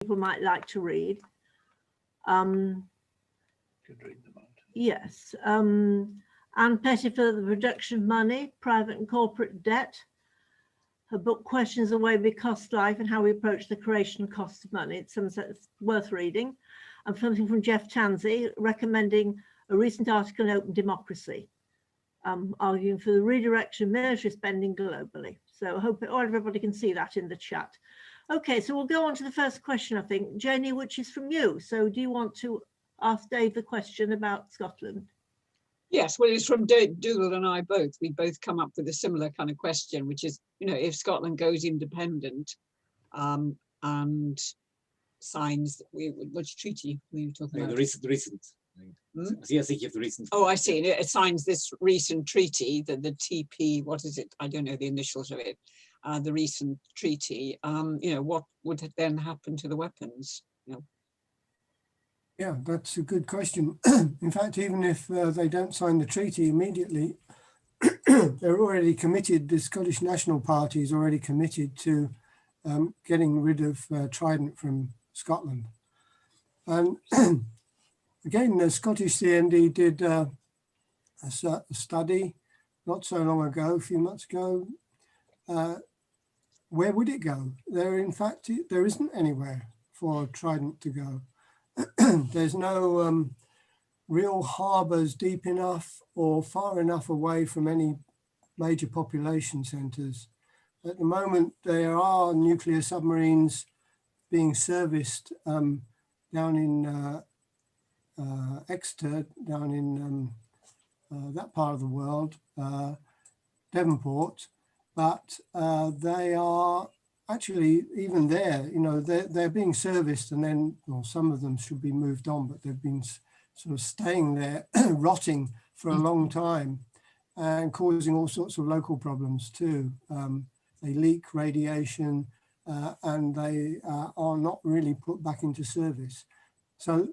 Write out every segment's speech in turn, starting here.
people might like to read. Could read them out. Yes. Anne Petty for the Reduction of Money, Private and Corporate Debt. Her book Questions the Way We Cost Life and How We Approach the Creation and Cost of Money. It's something that's worth reading. And something from Jeff Tansey recommending a recent article in Open Democracy, arguing for the redirection of military spending globally. So I hope everybody can see that in the chat. Okay, so we'll go on to the first question, I think. Janie, which is from you. So do you want to ask Dave the question about Scotland? Yes, well, it's from Dougal and I both. We both come up with a similar kind of question, which is, you know, if Scotland goes independent and signs, which treaty were you talking about? The recent. Yes, the recent. Oh, I see. It signs this recent treaty, the TP. What is it? I don't know the initials of it. The recent treaty. You know, what would then happen to the weapons? You know. Yeah, that's a good question. In fact, even if they don't sign the treaty immediately, they're already committed, the Scottish National Party is already committed to getting rid of Trident from Scotland. And again, the Scottish CND did a study not so long ago, a few months ago. Where would it go? In fact, there isn't anywhere for Trident to go. There's no real harbours deep enough or far enough away from any major population centres. At the moment, there are nuclear submarines being serviced down in Exeter, down in that part of the world, Devonport, but they are actually, even there, you know, they're being serviced, and then, well, some of them should be moved on, but they've been sort of staying there, rotting for a long time and causing all sorts of local problems too. They leak radiation and they are not really put back into service. So,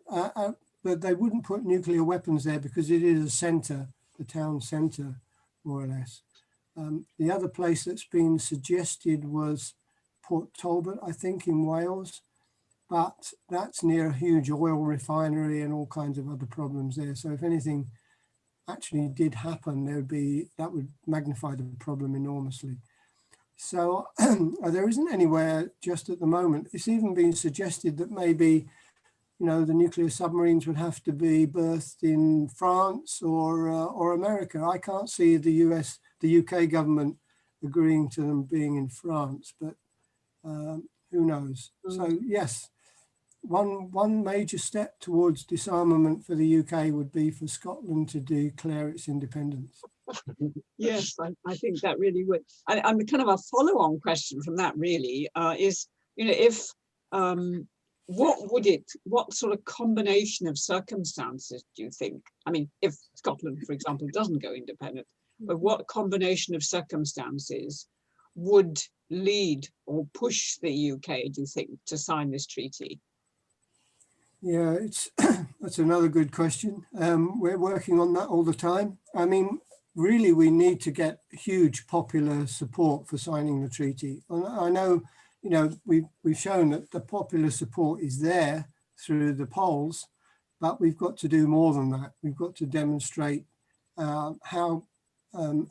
but they wouldn't put nuclear weapons there because it is a centre, the town centre, more or less. The other place that's been suggested was Port Talbot, I think, in Wales, but that's near a huge oil refinery and all kinds of other problems there. So if anything actually did happen, that would magnify the problem enormously. So there isn't anywhere just at the moment. It's even been suggested that maybe, you know, the nuclear submarines would have to be berthed in France or America. I can't see the UK government agreeing to them being in France, but who knows? So yes, one major step towards disarmament for the UK would be for Scotland to declare its independence. Yes, I think that really would. And kind of a follow-on question from that really is, you know, if what sort of combination of circumstances do you think? I mean, if Scotland, for example, doesn't go independent, but what combination of circumstances would lead or push the UK, do you think, to sign this treaty? Yeah, that's another good question. We're working on that all the time. I mean, really, we need to get huge popular support for signing the treaty. I know, you know, we've shown that the popular support is there through the polls, but we've got to do more than that. We've got to demonstrate how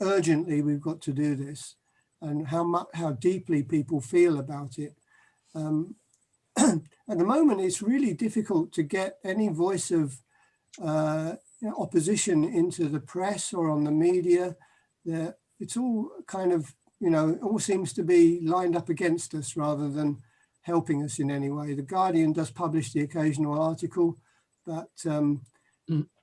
urgently we've got to do this, and how deeply people feel about it. At the moment, it's really difficult to get any voice of opposition into the press or on the media. It's all kind of, you know, it all seems to be lined up against us rather than helping us in any way. The Guardian does publish the occasional article, but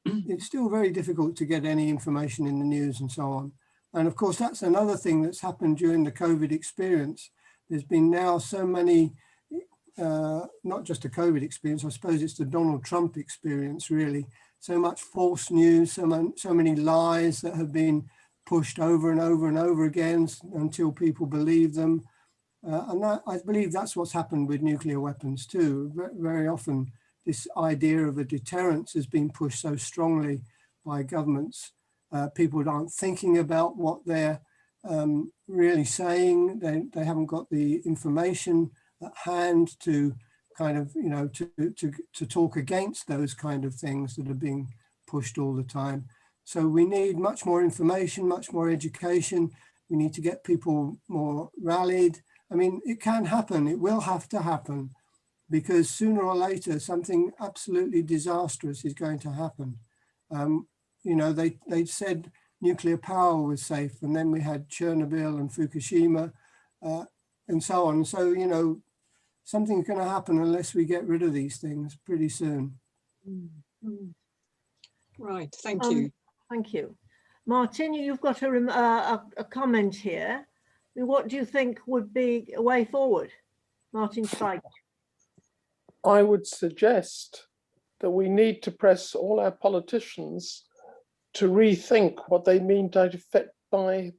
it's still very difficult to get any information in the news and so on. And of course, that's another thing that's happened during the COVID experience. There's been now so many, not just a COVID experience, I suppose it's the Donald Trump experience, really. So much false news, so many lies that have been pushed over and over and over again until people believe them. And I believe that's what's happened with nuclear weapons too. Very often, this idea of a deterrence has been pushed so strongly by governments. People aren't thinking about what they're really saying. They haven't got the information at hand to kind of, you know, to talk against those kind of things that are being pushed all the time. So we need much more information, much more education. We need to get people more rallied. I mean, it can happen. It will have to happen, because sooner or later something absolutely disastrous is going to happen. You know, they said nuclear power was safe, and then we had Chernobyl and Fukushima and so on. So, you know, something's going to happen unless we get rid of these things pretty soon. Right, thank you. Thank you. Martin, you've got a comment here. What do you think would be a way forward? Martin Schweig. I would suggest that we need to press all our politicians to rethink what they mean by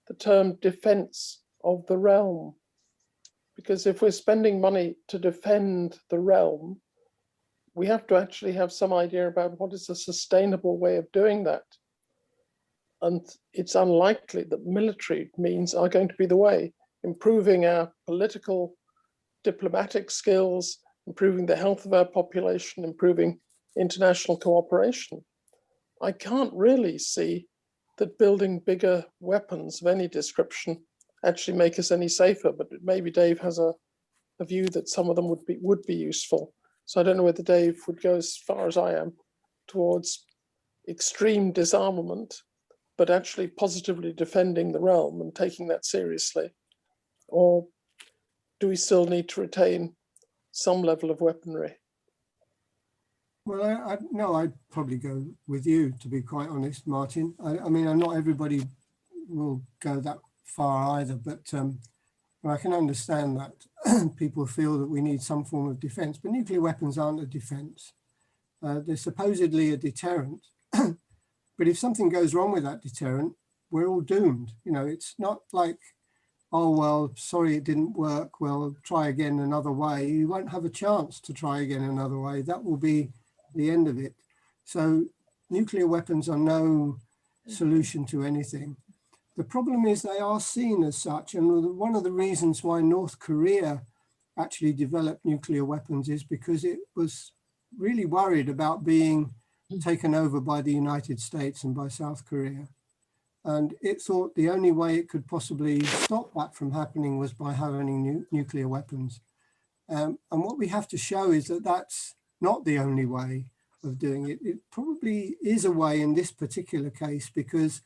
the term defence of the realm. Because if we're spending money to defend the realm, we have to actually have some idea about what is a sustainable way of doing that. And it's unlikely that military means are going to be the way. Improving our political, diplomatic skills, improving the health of our population, improving international cooperation. I can't really see that building bigger weapons of any description actually make us any safer, but maybe Dave has a view that some of them would be useful. So I don't know whether Dave would go as far as I am towards extreme disarmament, but actually positively defending the realm and taking that seriously. Or do we still need to retain some level of weaponry? Well, no, I'd probably go with you, to be quite honest, Martin. I mean, not everybody will go that far either, but I can understand that people feel that we need some form of defense, but nuclear weapons aren't a defense. They're supposedly a deterrent, but if something goes wrong with that deterrent, we're all doomed. You know, it's not like, oh, well, sorry, it didn't work. Well, try again another way. You won't have a chance to try again another way. That will be the end of it. So nuclear weapons are no solution to anything. The problem is they are seen as such. And one of the reasons why North Korea actually developed nuclear weapons is because it was really worried about being taken over by the United States and by South Korea. And it thought the only way it could possibly stop that from happening was by having nuclear weapons. And what we have to show is that that's not the only way of doing it. It probably is a way in this particular case, because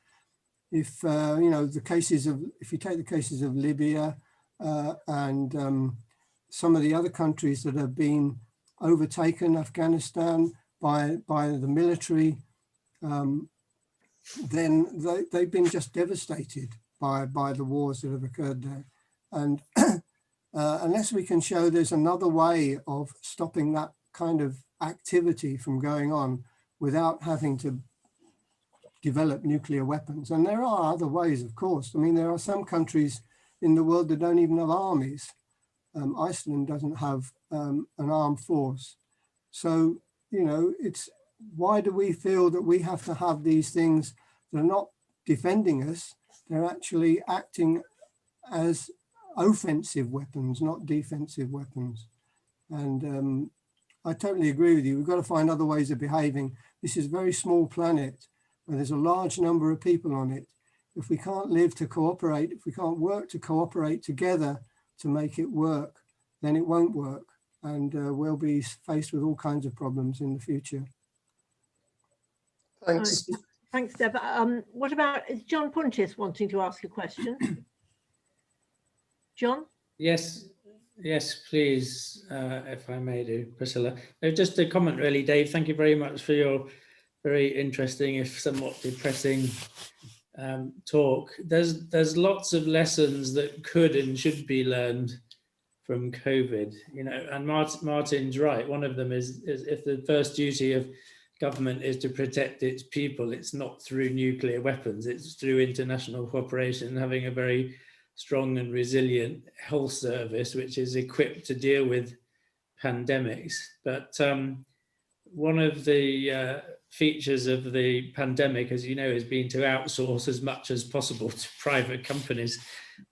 if, you know, if you take the cases of Libya and some of the other countries that have been overtaken, Afghanistan, by the military, then they've been just devastated by the wars that have occurred there. And unless we can show there's another way of stopping that kind of activity from going on without having to develop nuclear weapons, and there are other ways, of course. I mean, there are some countries in the world that don't even have armies. Iceland doesn't have an armed force. So, you know, it's, why do we feel that we have to have these things that are not defending us? They're actually acting as offensive weapons, not defensive weapons. And I totally agree with you. We've got to find other ways of behaving. This is a very small planet where there's a large number of people on it. If we can't live to cooperate, if we can't work to cooperate together to make it work, then it won't work. And we'll be faced with all kinds of problems in the future. Thanks. Thanks, Deb. What about, is John Puntis wanting to ask a question? John? Yes, please, if I may do, Priscilla. Just a comment really, Dave, thank you very much for your very interesting, if somewhat depressing talk. There's lots of lessons that could and should be learned from COVID, you know, and Martin's right. One of them is if the first duty of government is to protect its people, it's not through nuclear weapons, it's through international cooperation and having a very strong and resilient health service, which is equipped to deal with pandemics. But one of the features of the pandemic, as you know, has been to outsource as much as possible to private companies.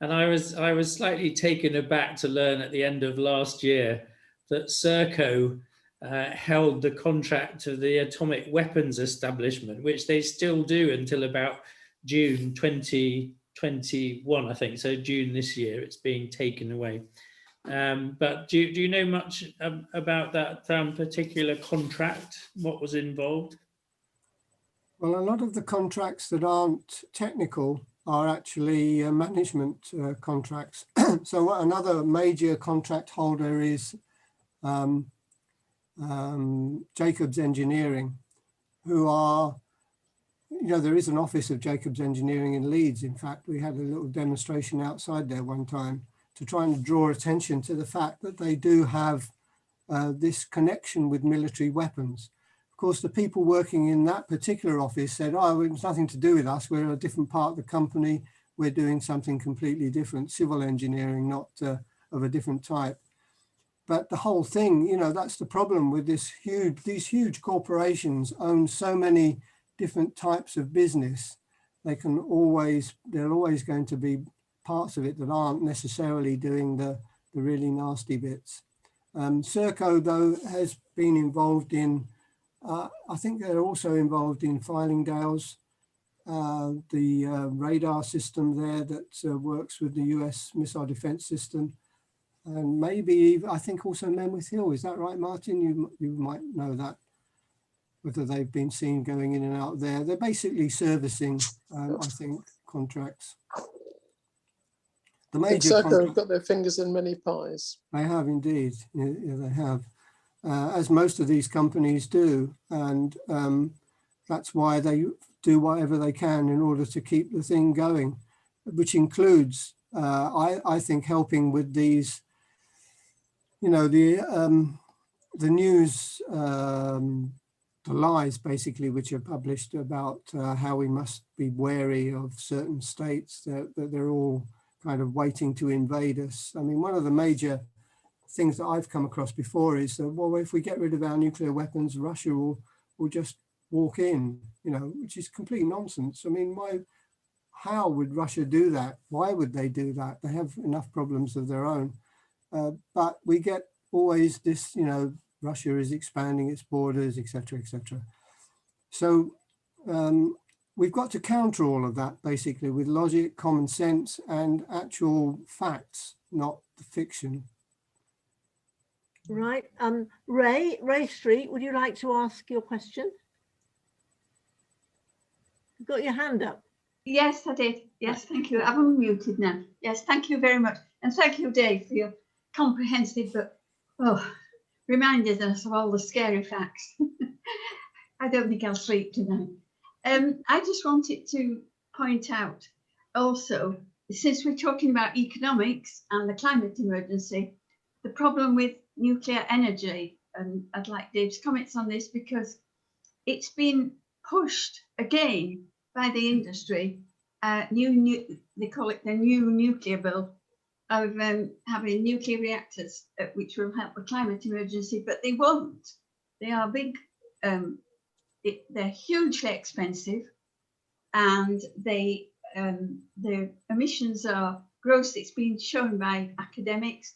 And I was slightly taken aback to learn at the end of last year that Serco held the contract to the atomic weapons establishment, which they still do until about June 2021, I think. So June this year, it's being taken away. But do you know much about that particular contract? What was involved? Well, a lot of the contracts that aren't technical are actually management contracts. So another major contract holder is Jacobs Engineering, who are, you know, there is an office of Jacobs Engineering in Leeds. In fact, we had a little demonstration outside there one time to try and draw attention to the fact that they do have this connection with military weapons. Of course, the people working in that particular office said, oh, it's nothing to do with us. We're a different part of the company. We're doing something completely different, civil engineering, not of a different type. But the whole thing, you know, that's the problem with these huge corporations own so many different types of business. They're always going to be parts of it that aren't necessarily doing the really nasty bits. Serco, though, has been involved in, I think they're also involved in Fylingdales, the radar system there that works with the US missile defense system. And maybe, I think also Menwith Hill, is that right, Martin? You might know that, whether they've been seen going in and out there. They're basically servicing, I think, contracts. The major Serco have got their fingers in many pies. They have indeed, yeah, they have, as most of these companies do. And that's why they do whatever they can in order to keep the thing going, which includes, I think, helping with these, you know, the news, the lies basically, which are published about how we must be wary of certain states, that they're all kind of waiting to invade us. I mean, one of the major things that I've come across before is that, well, if we get rid of our nuclear weapons, Russia will just walk in, you know, which is complete nonsense. I mean, how would Russia do that? Why would they do that? They have enough problems of their own. But we get always this, you know, Russia is expanding its borders, etc., etc. So we've got to counter all of that basically with logic, common sense, and actual facts, not the fiction. Right. Ray Street, would you like to ask your question? You've got your hand up. Yes, I did. Yes, thank you. I'm unmuted now. Yes, thank you very much. And thank you, Dave, for your comprehensive but reminded us of all the scary facts. I don't think I'll sleep tonight. I just wanted to point out also, since we're talking about economics and the climate emergency, the problem with nuclear energy, and I'd like Dave's comments on this because it's been pushed again by the industry, they call it the new nuclear bill, of having nuclear reactors, which will help the climate emergency, but they won't. They are big, they're hugely expensive, and their emissions are gross. It's been shown by academics,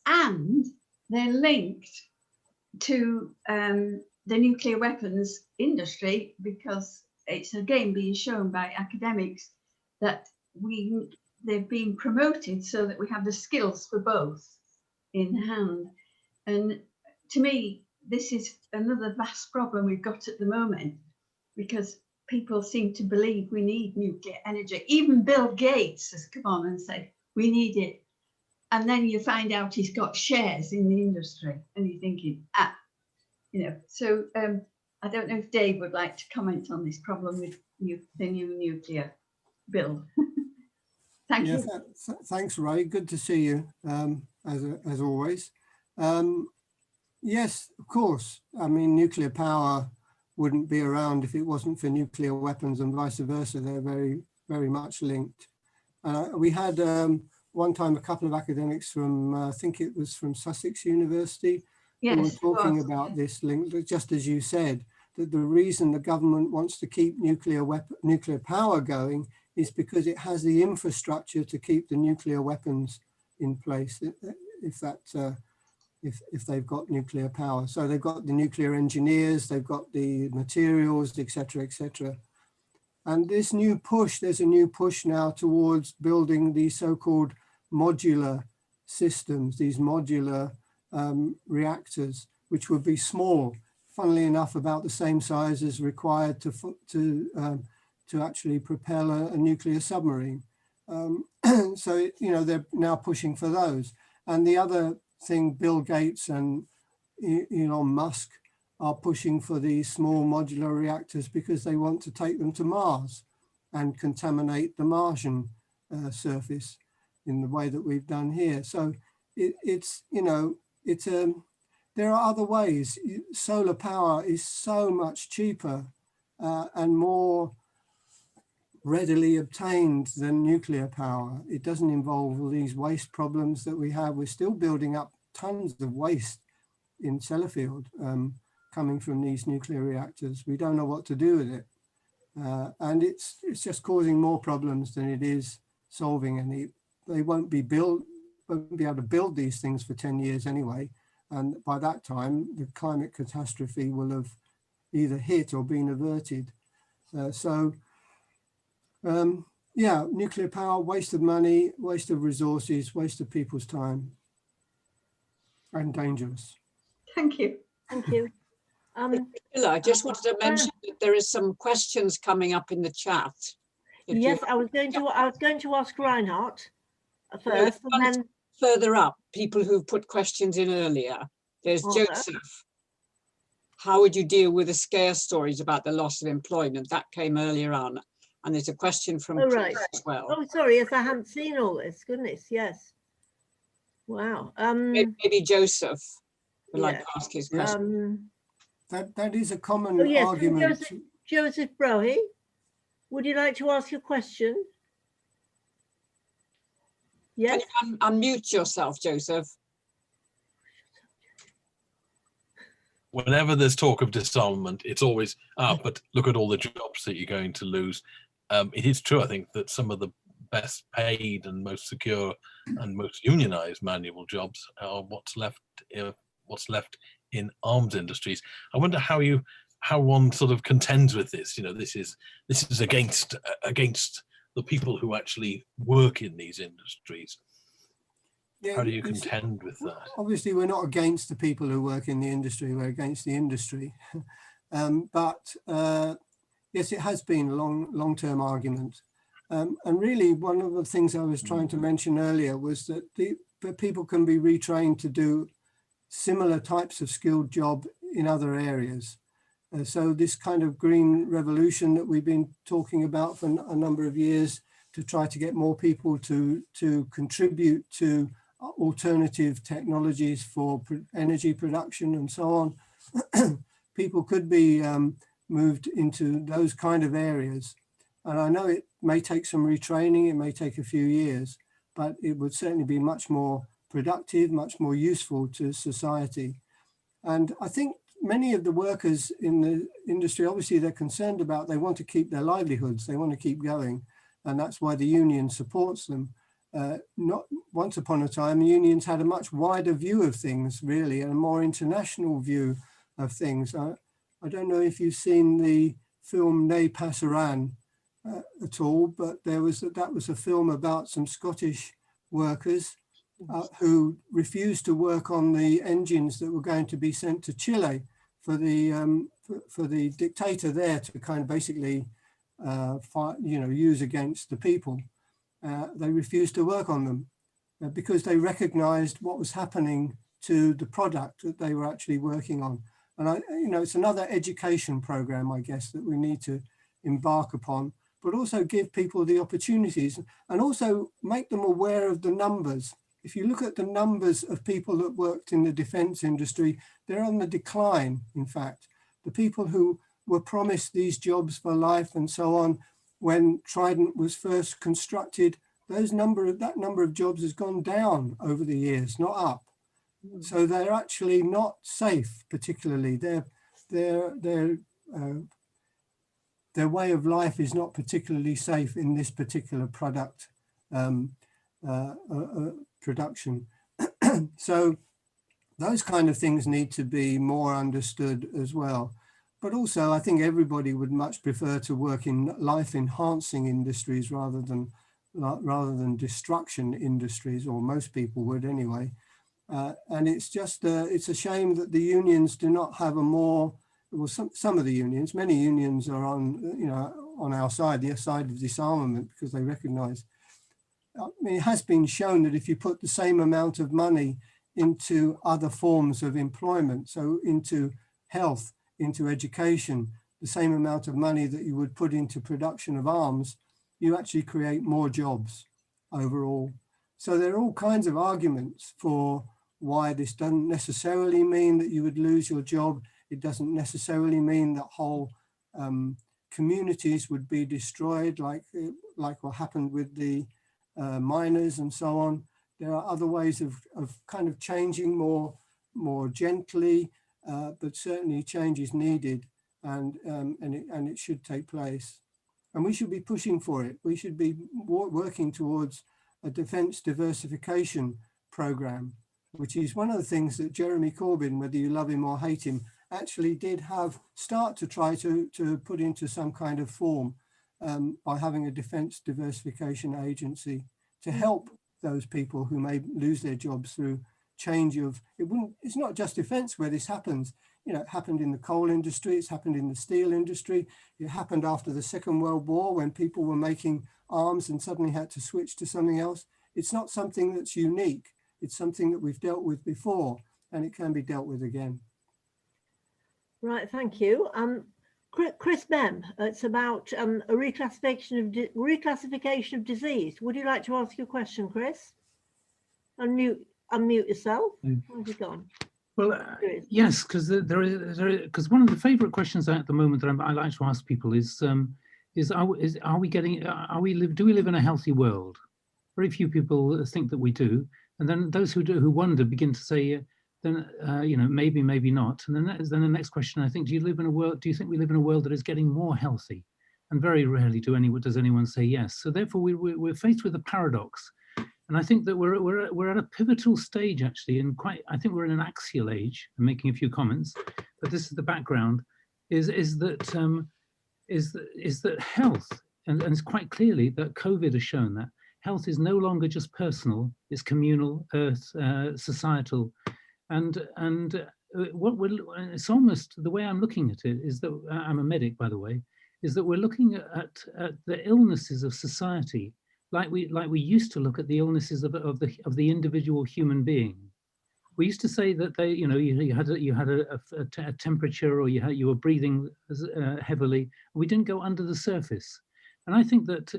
and they're linked to the nuclear weapons industry, because it's again being shown by academics that they're being promoted so that we have the skills for both in hand. And to me, this is another vast problem we've got at the moment, because people seem to believe we need nuclear energy. Even Bill Gates has come on and said, we need it. And then you find out he's got shares in the industry and you're thinking, you know, so I don't know if Dave would like to comment on this problem with the new nuclear bill. Thank you. Thanks, Ray. Good to see you, as always. Yes, of course. I mean, nuclear power wouldn't be around if it wasn't for nuclear weapons, and vice versa. They're very, very much linked. We had one time a couple of academics from, I think it was from Sussex University, who were talking about this link, just as you said, that the reason the government wants to keep nuclear power going is because it has the infrastructure to keep the nuclear weapons in place, if that if they've got nuclear power. So they've got the nuclear engineers, they've got the materials, etc., etc. And this new push, there's a new push now towards building these so-called modular systems, these modular reactors, which would be small, funnily enough, about the same size as required to actually propel a nuclear submarine. So, you know, they're now pushing for those. And the other thing, Bill Gates and Elon Musk are pushing for these small modular reactors because they want to take them to Mars and contaminate the Martian surface in the way that we've done here. So it's, you know, there are other ways. Solar power is so much cheaper and more readily obtained than nuclear power. It doesn't involve all these waste problems that we have. We're still building up tons of waste in Sellafield coming from these nuclear reactors. We don't know what to do with it. And it's just causing more problems than it is solving any. They won't be able to build these things for 10 years anyway. And by that time, the climate catastrophe will have either hit or been averted. Yeah, nuclear power, waste of money, waste of resources, waste of people's time, and dangerous. Thank you. Thank you. I just wanted to mention that there is some questions coming up in the chat. Yes, I was going to ask Reinhardt first, and then further up, people who've put questions in earlier. There's Joseph. How would you deal with the scare stories about the loss of employment? That came earlier on. And there's a question from Chris as well. Oh, sorry, yes, I hadn't seen all this. Goodness, yes. Wow. Maybe Joseph would like to ask his question. That is a common argument. Joseph Brohy, would you like to ask your question? Yes. Can you unmute yourself, Joseph? Whenever there's talk of disarmament, it's always, but look at all the jobs that you're going to lose. It is true, I think, that some of the best paid and most secure and most unionized manual jobs are what's left in arms industries. I wonder how one sort of contends with this. You know, this is against the people who actually work in these industries. Yeah, how do you contend with that? Obviously, we're not against the people who work in the industry, we're against the industry. Yes, it has been a long-term argument. And really, one of the things I was trying to mention earlier was that people can be retrained to do similar types of skilled job in other areas. So this kind of green revolution that we've been talking about for a number of years to try to get more people to contribute to alternative technologies for energy production and so on, people could be moved into those kind of areas. And I know it may take some retraining, it may take a few years, but it would certainly be much more productive, much more useful to society. And I think many of the workers in the industry, obviously they're concerned about, they want to keep their livelihoods, they want to keep going. And that's why the union supports them. Not once upon a time, unions had a much wider view of things, really, and a more international view of things. I don't know if you've seen the film Ne Passeran at all, but that was a film about some Scottish workers who refused to work on the engines that were going to be sent to Chile for the dictator there to kind of basically use against the people. They refused to work on them because they recognized what was happening to the product that they were actually working on. And it's another education program, I guess, that we need to embark upon, but also give people the opportunities and also make them aware of the numbers. If you look at the numbers of people that worked in the defense industry, they're on the decline, in fact. The people who were promised these jobs for life and so on, when Trident was first constructed, that number of jobs has gone down over the years, not up. So they're actually not safe, particularly. Their way of life is not particularly safe in this particular production. So those kind of things need to be more understood as well. But also, I think everybody would much prefer to work in life-enhancing industries rather than destruction industries, or most people would anyway. And it's just, it's a shame that the unions do not have a more, well, some of the unions, many unions are on, you know, on our side, the side of disarmament, because they recognize, I mean, it has been shown that if you put the same amount of money into other forms of employment, so into health, into education, the same amount of money that you would put into production of arms, you actually create more jobs overall. So there are all kinds of arguments for why this doesn't necessarily mean that you would lose your job. It doesn't necessarily mean that whole communities would be destroyed, like what happened with the miners and so on. There are other ways of kind of changing more gently, but certainly change is needed, and it should take place. And we should be pushing for it. We should be working towards a defence diversification programme, which is one of the things that Jeremy Corbyn, whether you love him or hate him, actually did start to try to put into some kind of form by having a defence diversification agency to help those people who may lose their jobs through change of, it's not just defence where this happens. You know, it happened in the coal industry, it's happened in the steel industry, it happened after the Second World War when people were making arms and suddenly had to switch to something else. It's not something that's unique, it's something that we've dealt with before, and it can be dealt with again. Right, thank you. Chris Mem, it's about a reclassification of disease. Would you like to ask your question, Chris? Unmute yourself. Where's he gone? Well, yes, because because one of the favourite questions at the moment that I like to ask people is do we live in a healthy world? Very few people think that we do, and then those who wonder begin to say, you know, maybe not, and then the next question, I think, do you think we live in a world that is getting more healthy? And very rarely does anyone say yes. So therefore, we're faced with a paradox. And I think that we're at a pivotal stage, actually, and I think we're in an axial age. I'm making a few comments, but this is the background. Is that health, and it's quite clearly that COVID has shown that health is no longer just personal; it's communal, societal, and it's almost the way I'm looking at it is that I'm a medic, by the way, is that we're looking at the illnesses of society. Like we used to look at the illnesses of the individual human being. We used to say that you had a temperature, or you were breathing heavily. We didn't go under the surface, and I think that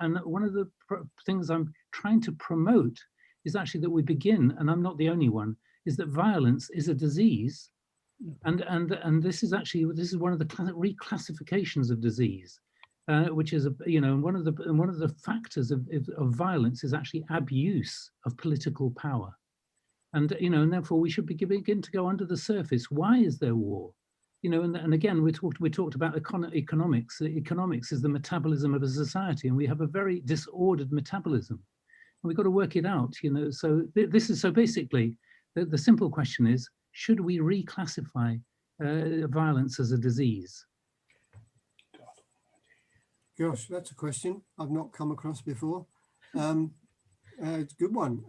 and one of the things I'm trying to promote is actually that we begin, and I'm not the only one, is that violence is a disease, and this is one of the reclassifications of disease. Which is one of the factors of violence is actually abuse of political power, and and therefore we should begin to go under the surface. Why is there war? And again we talked about economics. Economics is the metabolism of a society, and we have a very disordered metabolism, and we've got to work it out. So basically the simple question is: should we reclassify violence as a disease? Gosh, that's a question I've not come across before. It's a good one.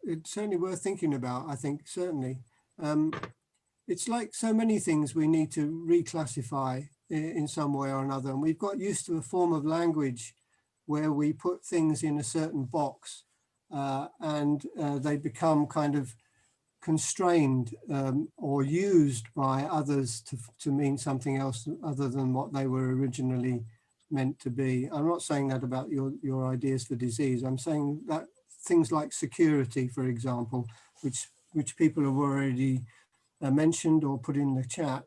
It's certainly worth thinking about, I think, certainly. It's like so many things we need to reclassify in some way or another. And we've got used to a form of language where we put things in a certain box and they become kind of constrained or used by others to mean something else other than what they were originally meant to be. I'm not saying that about your ideas for disease. I'm saying that things like security, for example, which people have already mentioned or put in the chat,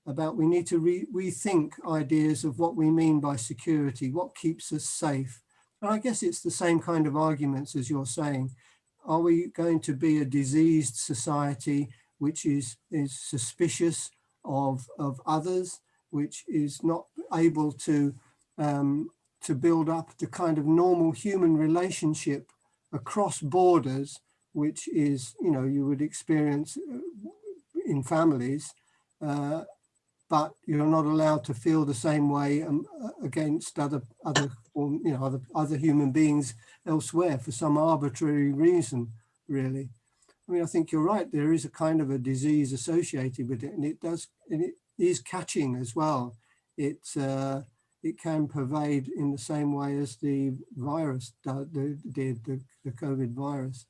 about we need to rethink ideas of what we mean by security, what keeps us safe. And I guess it's the same kind of arguments as you're saying. Are we going to be a diseased society which is suspicious of others, which is not able to build up the kind of normal human relationship across borders which is, you know, you would experience in families, but you're not allowed to feel the same way against other human beings elsewhere for some arbitrary reason, really. I mean, I think you're right. There is a kind of a disease associated with it, and it is catching as well. It can pervade in the same way as the virus did, the COVID virus.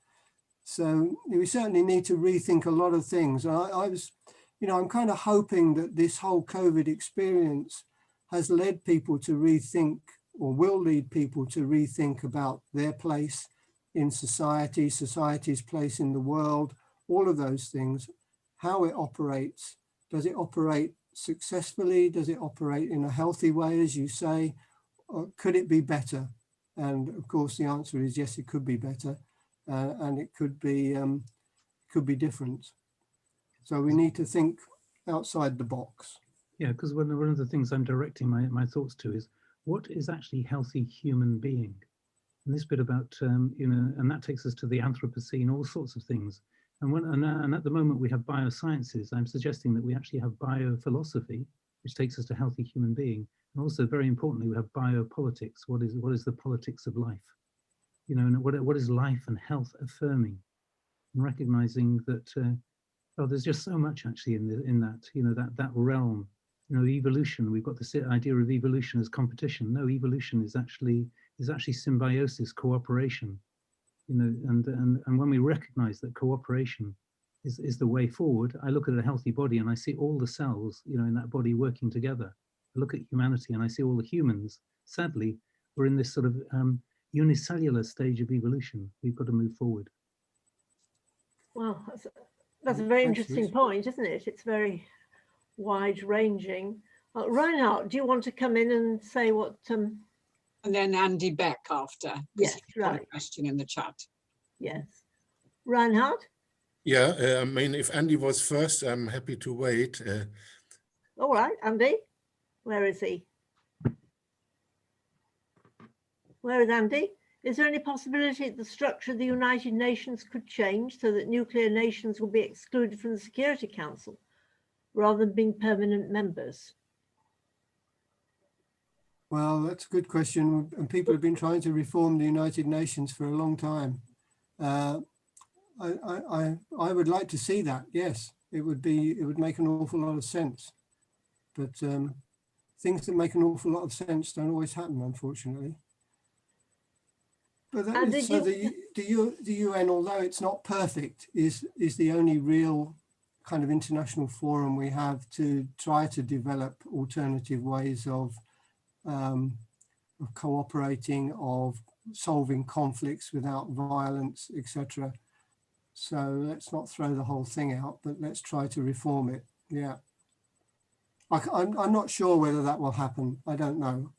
So we certainly need to rethink a lot of things. I'm kind of hoping that this whole COVID experience has led people to rethink, or will lead people to rethink about their place in society, society's place in the world, all of those things, how it operates. Does it operate successfully? Does it operate in a healthy way, as you say? Or could it be better? And of course, the answer is yes, it could be better, and it could be different. So we need to think outside the box. Yeah, because one of the things I'm directing my thoughts to is, what is actually healthy human being? And this bit about, and that takes us to the Anthropocene, all sorts of things. And at the moment we have biosciences. I'm suggesting that we actually have biophilosophy, which takes us to healthy human being. And also, very importantly, we have biopolitics. What is the politics of life? You know, and what is life and health affirming? And recognizing that, there's just so much actually in that, that realm. You know, evolution, we've got this idea of evolution as competition. No, evolution is actually symbiosis, cooperation. You know, and when we recognize that cooperation is the way forward, I look at a healthy body and I see all the cells, you know, in that body working together. I look at humanity and I see all the humans. Sadly, we're in this sort of unicellular stage of evolution. We've got to move forward. Well, that's a very interesting point, isn't it? It's very wide-ranging. Reinhard, do you want to come in and say what? And then Andy Beck after. Yes, right. A question in the chat. Yes, Reinhard. Yeah, I mean, if Andy was first, I'm happy to wait. All right, Andy, where is he? Where is Andy? Is there any possibility that the structure of the United Nations could change so that nuclear nations will be excluded from the Security Council rather than being permanent members? Well, that's a good question. And people have been trying to reform the United Nations for a long time. I would like to see that. Yes, it would make an awful lot of sense. But things that make an awful lot of sense don't always happen, unfortunately. But that is, so the UN, although it's not perfect, is the only real kind of international forum we have to try to develop alternative ways of cooperating, of solving conflicts without violence, etc. So let's not throw the whole thing out, but let's try to reform it. Yeah, I'm not sure whether that will happen. I don't know,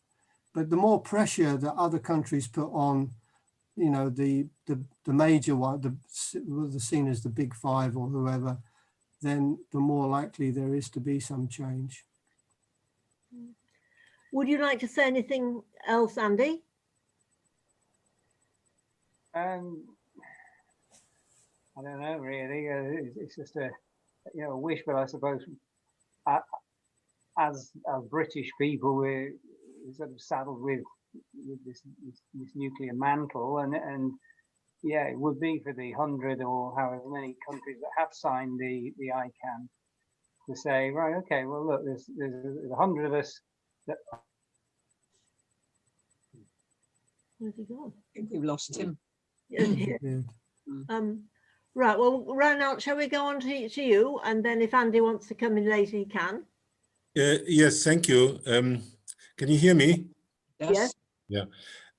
but the more pressure that other countries put on, you know, the major one, the seen as the big five or whoever, then the more likely there is to be some change. Would you like to say anything else, Andy? I don't know, really. It's just a wish, but I suppose as British people, we're sort of saddled with this nuclear mantle, and yeah, it would be for the 100 or however many countries that have signed the ICAN to say, right, okay, well, look, there's 100 of us that. Where's he gone? I think we've lost him. Right, well, Reinhard, shall we go on to you, and then if Andy wants to come in later, he can. Yes, thank you. Can you hear me? Yes. Yeah.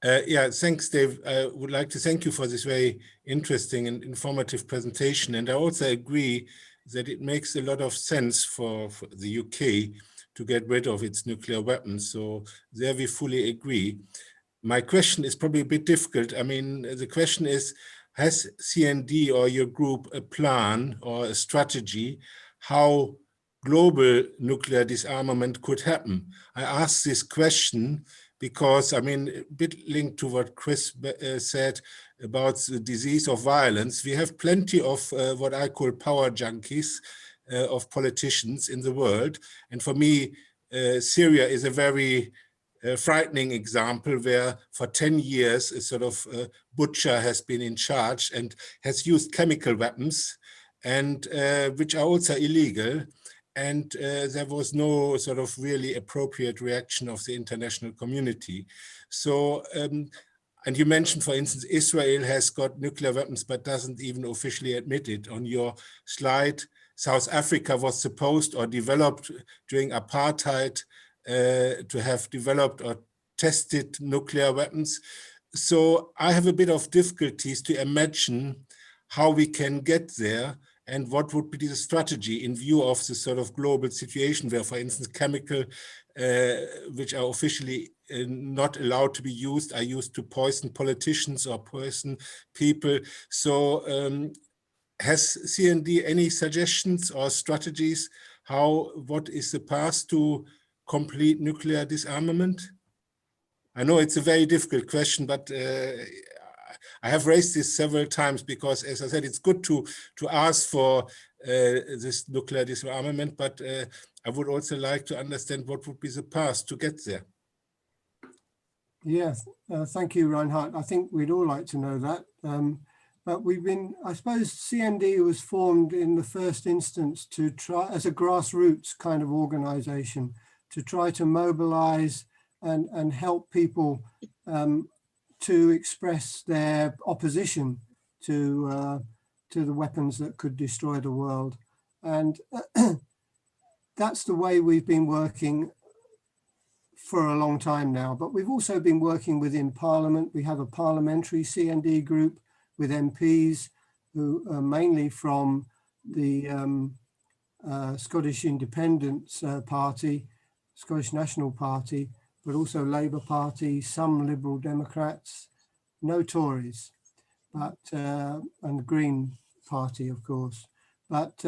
Yeah, thanks, Dave. I would like to thank you for this very interesting and informative presentation. And I also agree that it makes a lot of sense for the UK to get rid of its nuclear weapons. So there we fully agree. My question is probably a bit difficult. I mean, the question is, has CND or your group a plan or a strategy how global nuclear disarmament could happen? I ask this question because, I mean, a bit linked to what Chris said about the disease of violence, we have plenty of what I call power junkies of politicians in the world. And for me, Syria is a very frightening example where for 10 years a sort of butcher has been in charge and has used chemical weapons, and which are also illegal. And there was no sort of really appropriate reaction of the international community. So, and you mentioned, for instance, Israel has got nuclear weapons, but doesn't even officially admit it. On your slide, South Africa was supposed or developed during apartheid to have developed or tested nuclear weapons. So I have a bit of difficulties to imagine how we can get there and what would be the strategy in view of the sort of global situation where, for instance, chemical, which are officially not allowed to be used, are used to poison politicians or poison people. So has CND any suggestions or strategies what is the path to complete nuclear disarmament? I know it's a very difficult question, but I have raised this several times because, as I said, it's good to ask for this nuclear disarmament, but I would also like to understand what would be the path to get there. Yes, thank you, Reinhard. I think we'd all like to know that. But we've been, I suppose CND was formed in the first instance to try, as a grassroots kind of organization, to try to mobilize and help people to express their opposition to the weapons that could destroy the world. And that's the way we've been working for a long time now. But we've also been working within Parliament. We have a parliamentary CND group with MPs who are mainly from the Scottish Independence Party, Scottish National Party, but also Labour Party, some Liberal Democrats, no Tories, but and the Green Party, of course. But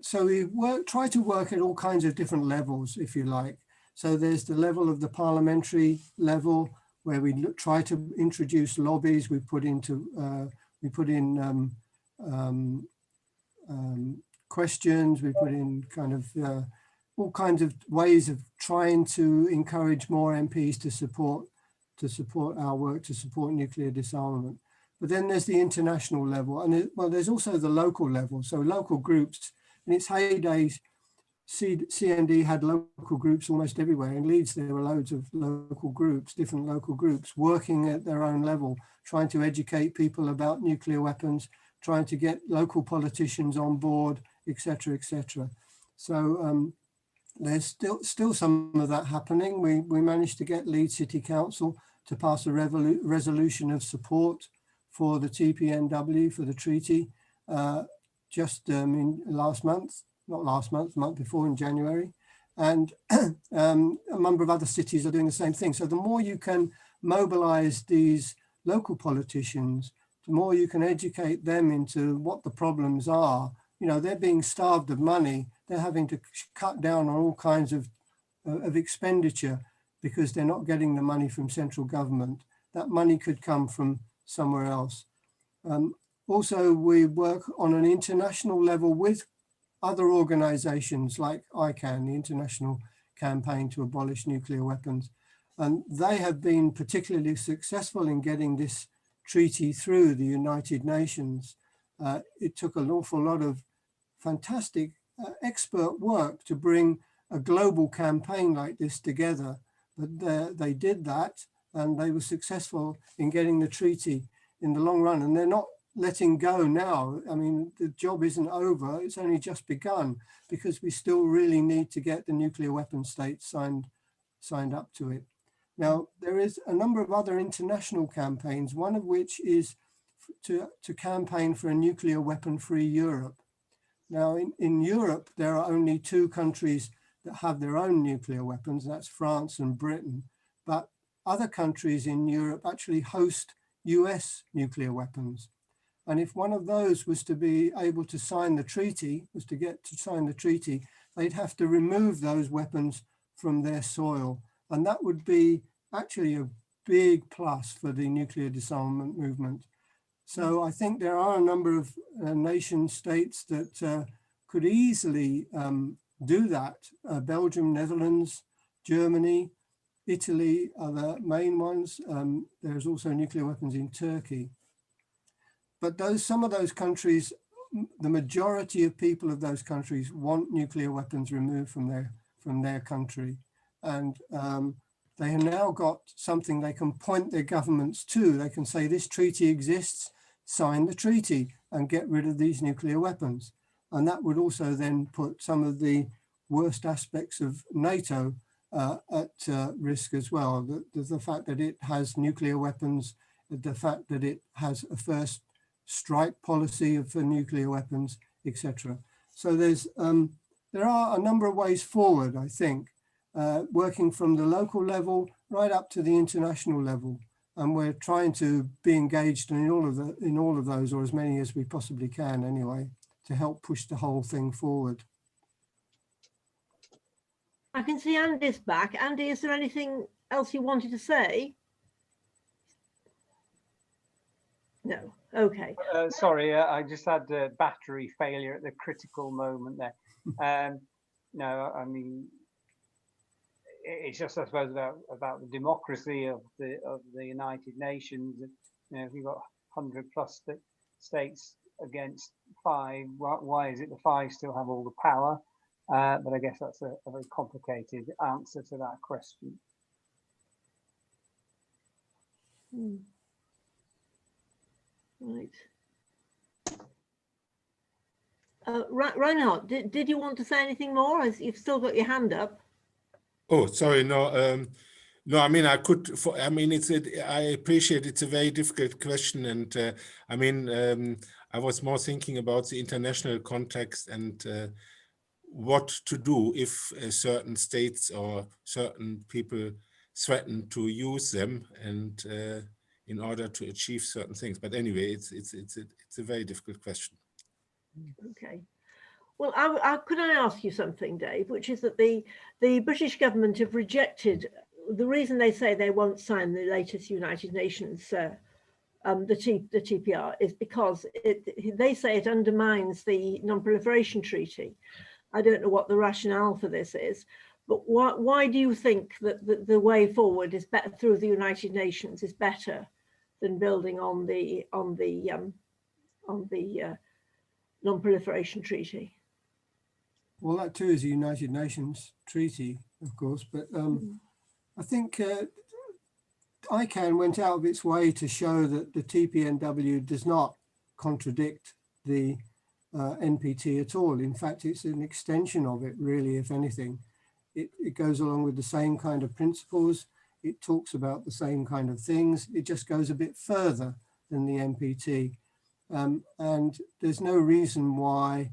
so we try to work at all kinds of different levels, if you like. So there's the level of the parliamentary level where we try to introduce lobbies. We put in questions. We put in kind of all kinds of ways of trying to encourage more MPs to support our work, to support nuclear disarmament. But then there's the international level, and well, there's also the local level. So local groups, in its heyday, CND had local groups almost everywhere. In Leeds, there were loads of local groups, different local groups, working at their own level, trying to educate people about nuclear weapons, trying to get local politicians on board, etc., etc. So there's still some of that happening. We managed to get Leeds City Council to pass a resolution of support for the TPNW, for the treaty, just last month. Not last month, the month before in January. And a number of other cities are doing the same thing. So the more you can mobilize these local politicians, the more you can educate them into what the problems are. You know, they're being starved of money. They're having to cut down on all kinds of expenditure because they're not getting the money from central government. That money could come from somewhere else. Also, we work on an international level with other organizations like ICAN, the International Campaign to Abolish Nuclear Weapons. And they have been particularly successful in getting this treaty through the United Nations. It took an awful lot of fantastic expert work to bring a global campaign like this together. But they did that, and they were successful in getting the treaty in the long run. And they're not letting go now. I mean, the job isn't over, it's only just begun, because we still really need to get the nuclear weapon states signed up to it. Now, there is a number of other international campaigns, one of which is to campaign for a nuclear weapon-free Europe. Now, in Europe, there are only two countries that have their own nuclear weapons, that's France and Britain, but other countries in Europe actually host US nuclear weapons. And if one of those was to be able to sign the treaty, they'd have to remove those weapons from their soil. And that would be actually a big plus for the nuclear disarmament movement. So I think there are a number of nation states that could easily do that. Belgium, Netherlands, Germany, Italy are the main ones. There's also nuclear weapons in Turkey. But some of those countries, the majority of people of those countries want nuclear weapons removed from their country. And they have now got something they can point their governments to. They can say, this treaty exists, sign the treaty and get rid of these nuclear weapons. And that would also then put some of the worst aspects of NATO at risk as well. The fact that it has nuclear weapons, the fact that it has a first strike policy for nuclear weapons, etc. So there are a number of ways forward, I think, working from the local level right up to the international level. And we're trying to be engaged in all of those, or as many as we possibly can anyway, to help push the whole thing forward. I can see Andy's back. Andy, is there anything else you wanted to say? No. Okay. Sorry, I just had a battery failure at the critical moment there. No, I mean, it's just, I suppose, about the democracy of the United Nations. You know, if you've got 100+ states against 5, why is it the 5 still have all the power? But I guess that's a very complicated answer to that question. Right. Reinhard, did you want to say anything more? As you've still got your hand up. Oh, sorry, no. No, I mean, I could. I mean, I appreciate it's a very difficult question, and I mean, I was more thinking about the international context and what to do if certain states or certain people threaten to use them, and in order to achieve certain things. But anyway, it's a very difficult question. Okay. Well, could I ask you something, Dave, which is that the British government have rejected, the reason they say they won't sign the latest United Nations, the TPR, is because they say it undermines the Non-Proliferation Treaty. I don't know what the rationale for this is, but why do you think that the way forward is better through the United Nations is better than building on the Non-Proliferation Treaty? Well, that too is a United Nations treaty, of course, but I think ICANN went out of its way to show that the TPNW does not contradict the NPT at all. In fact, it's an extension of it, really, if anything. It goes along with the same kind of principles. It talks about the same kind of things. It just goes a bit further than the NPT. And there's no reason why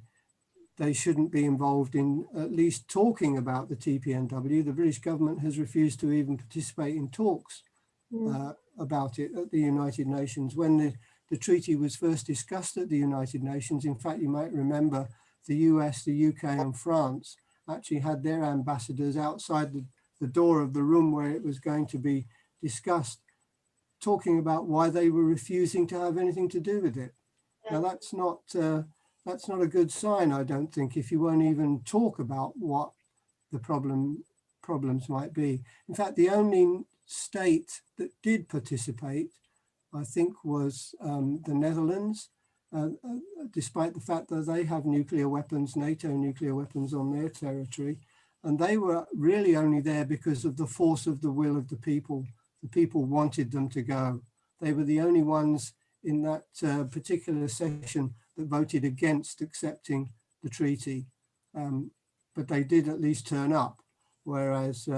they shouldn't be involved in at least talking about the TPNW. The British government has refused to even participate in talks about it at the United Nations. When the treaty was first discussed at the United Nations, in fact, you might remember the US, the UK and France actually had their ambassadors outside the door of the room where it was going to be discussed, talking about why they were refusing to have anything to do with it. Now, that's not a good sign, I don't think, if you won't even talk about what the problems might be. In fact, the only state that did participate, I think, was the Netherlands, despite the fact that they have nuclear weapons, NATO nuclear weapons on their territory. And they were really only there because of the force of the will of the people. The people wanted them to go. They were the only ones in that particular session that voted against accepting the treaty. But they did at least turn up, whereas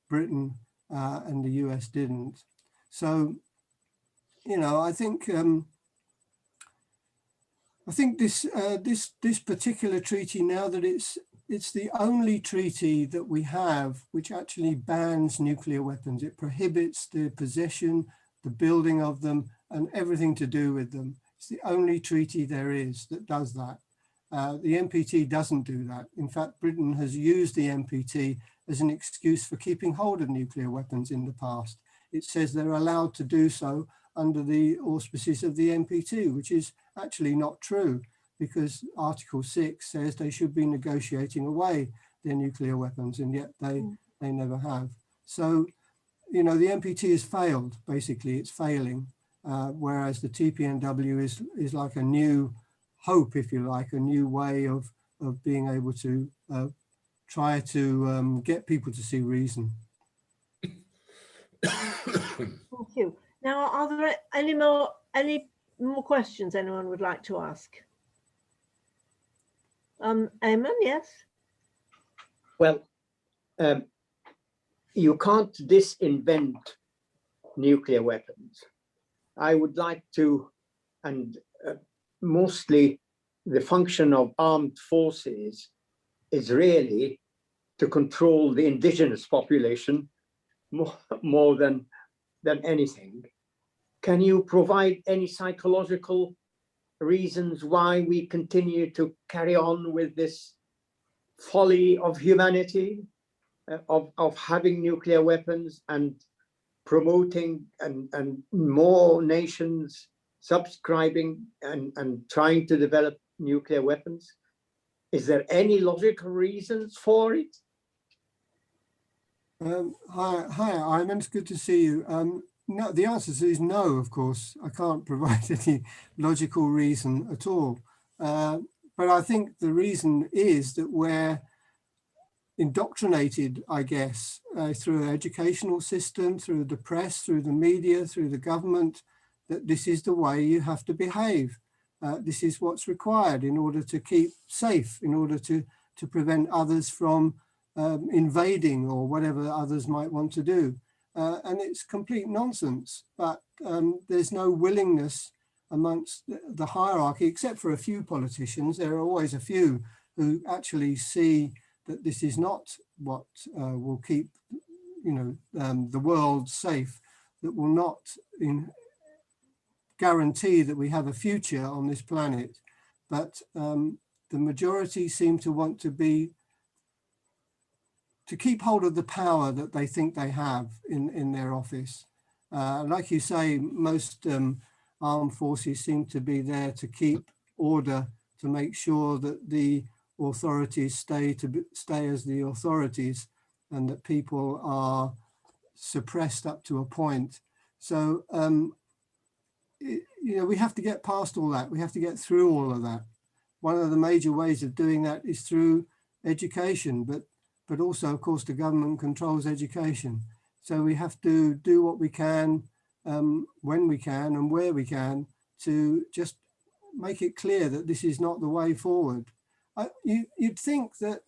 Britain and the US didn't. So, you know, I think this particular treaty, now that it's the only treaty that we have which actually bans nuclear weapons. It prohibits the possession, the building of them, and everything to do with them. It's the only treaty there is that does that. The NPT doesn't do that. In fact, Britain has used the NPT as an excuse for keeping hold of nuclear weapons in the past. It says they're allowed to do so under the auspices of the NPT, which is actually not true, because Article 6 says they should be negotiating away their nuclear weapons, and yet they never have. So, you know, the NPT has failed, basically, it's failing, whereas the TPNW is like a new hope, if you like, a new way of being able to try to get people to see reason. Thank you. Now, are there any more questions anyone would like to ask? Eamon, yes? Well, you can't disinvent nuclear weapons. I would like to, and mostly the function of armed forces is really to control the indigenous population more than anything. Can you provide any psychological reasons why we continue to carry on with this folly of humanity, of having nuclear weapons and promoting and more nations subscribing and trying to develop nuclear weapons? Is there any logical reasons for it? Hi, Eamon, it's good to see you. No, the answer is no, of course. I can't provide any logical reason at all. But I think the reason is that we're indoctrinated, I guess, through our educational system, through the press, through the media, through the government, that this is the way you have to behave. This is what's required in order to keep safe, in order to prevent others from invading or whatever others might want to do. And it's complete nonsense, but there's no willingness amongst the hierarchy, except for a few politicians. There are always a few who actually see that this is not what will keep, the world safe, that will not guarantee that we have a future on this planet. But the majority seem to want to keep hold of the power that they think they have in their office. Like you say, most armed forces seem to be there to keep order, to make sure that the authorities stay as the authorities, and that people are suppressed up to a point. So, we have to get past all that. We have to get through all of that. One of the major ways of doing that is through education, but also, of course, the government controls education. So we have to do what we can, when we can and where we can, to just make it clear that this is not the way forward. You'd think that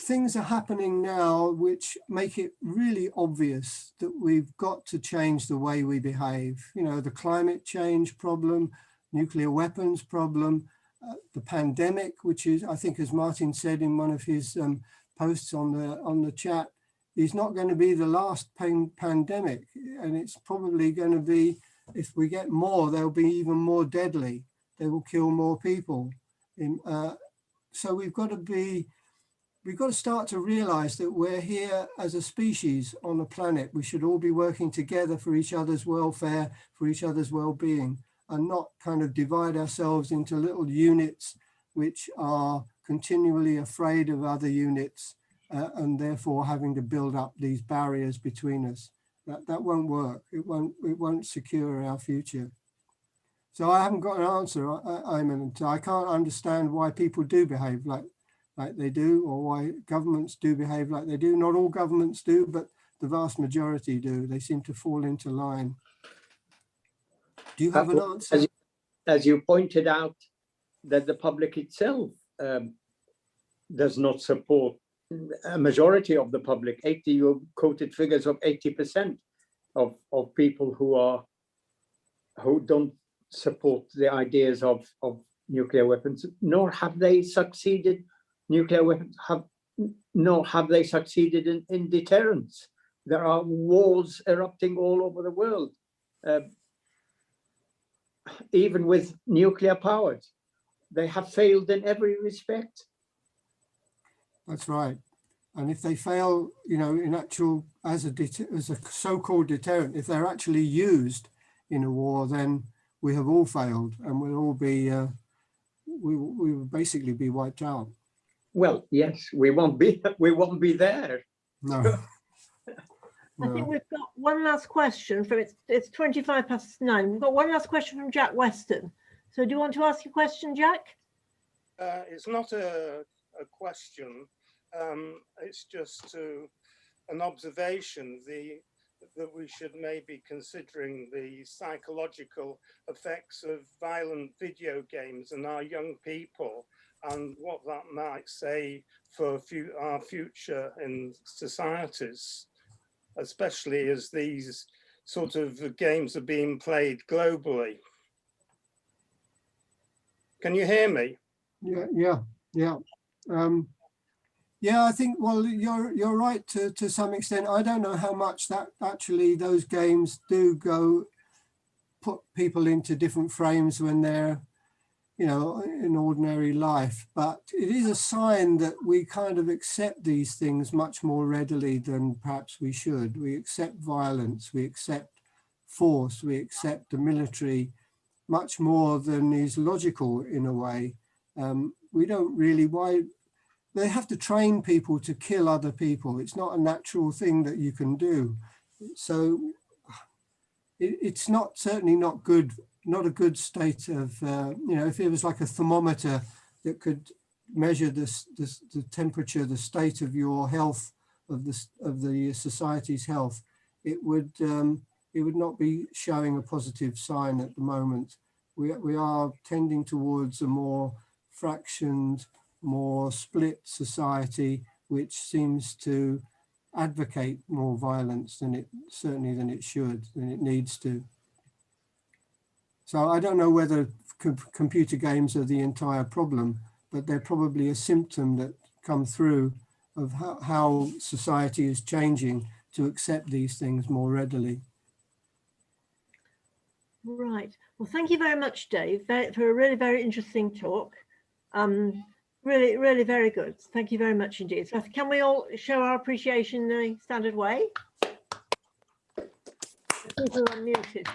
things are happening now which make it really obvious that we've got to change the way we behave. The climate change problem, nuclear weapons problem, the pandemic, which is, I think, as Martin said in one of his posts on the chat, is not going to be the last pandemic, and it's probably going to be, if we get more, they'll be even more deadly. They will kill more people. So we've got to start to realize that we're here as a species on a planet. We should all be working together for each other's welfare, for each other's well-being, and not kind of divide ourselves into little units which are continually afraid of other units and therefore having to build up these barriers between us. That won't work. It won't secure our future. So I haven't got an answer, Eamon. I can't understand why people do behave like they do, or why governments do behave like they do. Not all governments do, but the vast majority do. They seem to fall into line. Do you have an answer? As you pointed out, that the public itself does not support a majority of the public. You quoted figures of 80% of people who don't support the ideas of nuclear weapons, nor have they succeeded. Nuclear weapons nor have they succeeded in deterrence. There are wars erupting all over the world. Even with nuclear powers, they have failed in every respect. That's right. And if they fail, you know, in actual, as a so-called deterrent, if they're actually used in a war, then we have all failed, and we'll all be, we will basically be wiped out. Well, yes, we won't be there. No. I think we've got one last question from it's 9:25. We've got one last question from Jack Weston. So do you want to ask your question, Jack? It's not a question. It's just an observation that we should maybe considering the psychological effects of violent video games on our young people and what that might say for our future in societies, especially as these sort of games are being played globally. Can you hear me? Yeah. Yeah, I think, well, you're right to some extent. I don't know how much that actually those games do put people into different frames when they're, you know, in ordinary life. But it is a sign that we kind of accept these things much more readily than perhaps we should. We accept violence, we accept force, we accept the military much more than is logical in a way. We don't really, why they have to train people to kill other people. It's not a natural thing that you can do. So it's not certainly not good, not a good state of, you know, if it was like a thermometer that could measure the temperature, the state of your health, of the society's health, it would not be showing a positive sign at the moment. We are tending towards a more fractioned, more split society, which seems to advocate more violence than it should, than it needs to. So I don't know whether computer games are the entire problem, but they're probably a symptom that come through of how society is changing to accept these things more readily. Right. Well, thank you very much, Dave, for a really very interesting talk. Really very good. Thank you very much indeed. So can we all show our appreciation in the standard way? People are unmuted.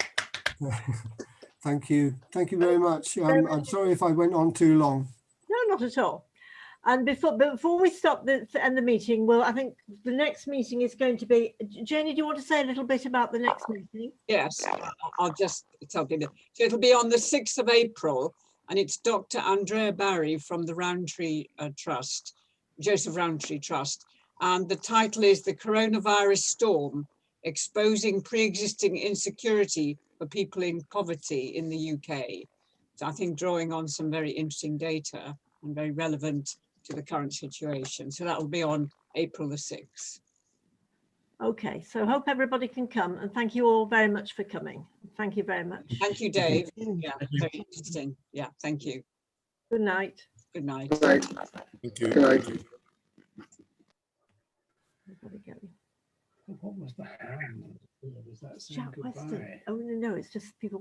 Thank you very much. I'm sorry if I went on too long. No, not at all. And before we stop to end the meeting, well, I think the next meeting is going to be, Janie, do you want to say a little bit about the next meeting? Yes, I'll just tell people. So it'll be on the 6th of April, and it's Dr. Andrea Barry from the Rowntree Trust, Joseph Rowntree Trust. And the title is The Coronavirus Storm, Exposing Pre-Existing Insecurity for People in Poverty in the UK. So I think drawing on some very interesting data and very relevant to the current situation. So that will be on April the 6th. Okay, so hope everybody can come, and thank you all very much for coming. Thank you very much. Thank you, Dave. Yeah, very interesting. Yeah, thank you. Good night. Good night. Good night. Thank you. Good night. What was the hand? Was that saying Jack Weston. goodbye? Oh no, it's just people.